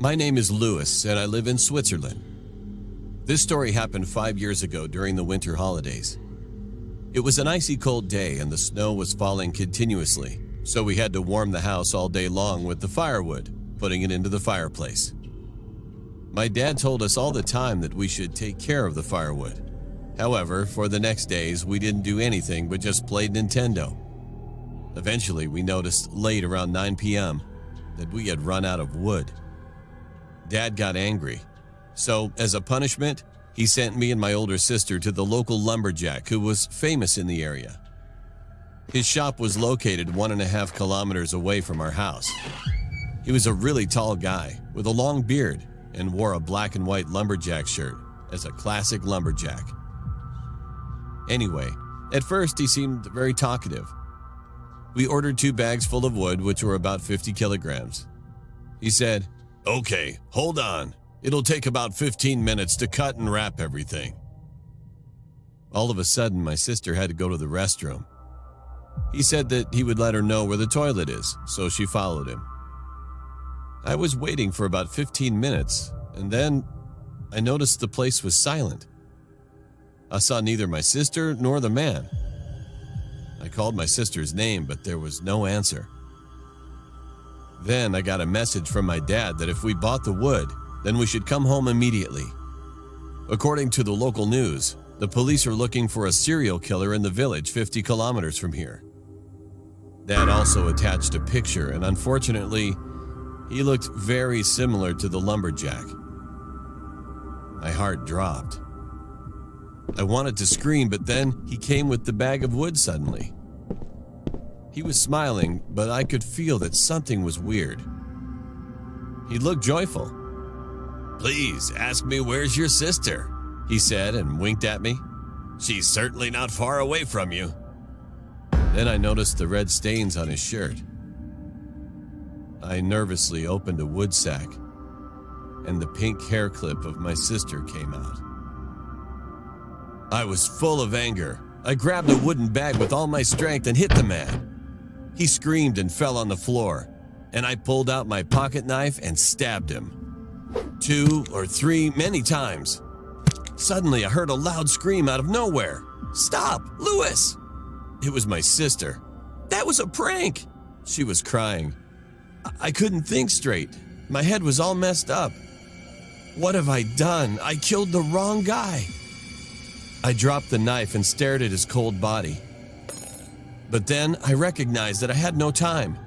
My name is Louis, and I live in Switzerland. This story happened 5 years ago during the winter holidays. It was an icy cold day and the snow was falling continuously, so we had to warm the house all day long with the firewood, putting it into the fireplace. My dad told us all the time that we should take care of the firewood. However, for the next days, we didn't do anything but just played Nintendo. Eventually, we noticed late around 9 p.m. that we had run out of wood. Dad got angry, so as a punishment, he sent me and my older sister to the local lumberjack who was famous in the area. His shop was located 1.5 kilometers away from our house. He was a really tall guy with a long beard and wore a black and white lumberjack shirt as a classic lumberjack. Anyway, at first he seemed very talkative. We ordered 2 bags full of wood, which were about 50 kilograms. He said, "Okay, hold on. It'll take about 15 minutes to cut and wrap everything." All of a sudden, my sister had to go to the restroom. He said that he would let her know where the toilet is, so she followed him. I was waiting for about 15 minutes, and then I noticed the place was silent. I saw neither my sister nor the man. I called my sister's name, but there was no answer. Then I got a message from my dad that if we bought the wood, then we should come home immediately. According to the local news, the police are looking for a serial killer in the village 50 kilometers from here. Dad also attached a picture, and unfortunately, he looked very similar to the lumberjack. My heart dropped. I wanted to scream, but then he came with the bag of wood suddenly. He was smiling, but I could feel that something was weird. He looked joyful. "Please ask me where's your sister," he said and winked at me. "She's certainly not far away from you." Then I noticed the red stains on his shirt. I nervously opened a wood sack, and the pink hair clip of my sister came out. I was full of anger. I grabbed a wooden bag with all my strength and hit the man. He screamed and fell on the floor, and I pulled out my pocket knife and stabbed him. 2 or 3, many times. Suddenly, I heard a loud scream out of nowhere. "Stop, Louis!" It was my sister. "That was a prank!" She was crying. I couldn't think straight. My head was all messed up. What have I done? I killed the wrong guy. I dropped the knife and stared at his cold body. But then I recognized that I had no time.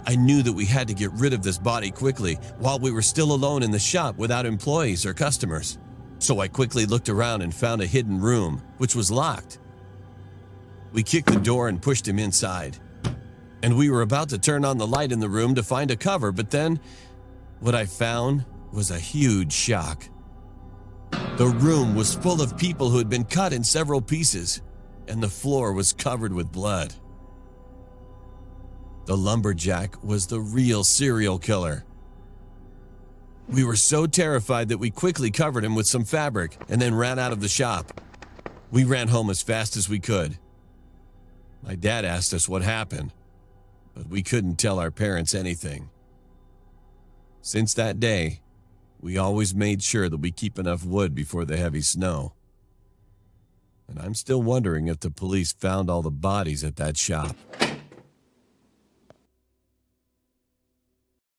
I knew that we had to get rid of this body quickly while we were still alone in the shop without employees or customers. So I quickly looked around and found a hidden room, which was locked. We kicked the door and pushed him inside. And we were about to turn on the light in the room to find a cover, but then what I found was a huge shock. The room was full of people who had been cut in several pieces, and the floor was covered with blood. The lumberjack was the real serial killer. We were so terrified that we quickly covered him with some fabric and then ran out of the shop. We ran home as fast as we could. My dad asked us what happened, but we couldn't tell our parents anything. Since that day, we always made sure that we keep enough wood before the heavy snow. And I'm still wondering if the police found all the bodies at that shop.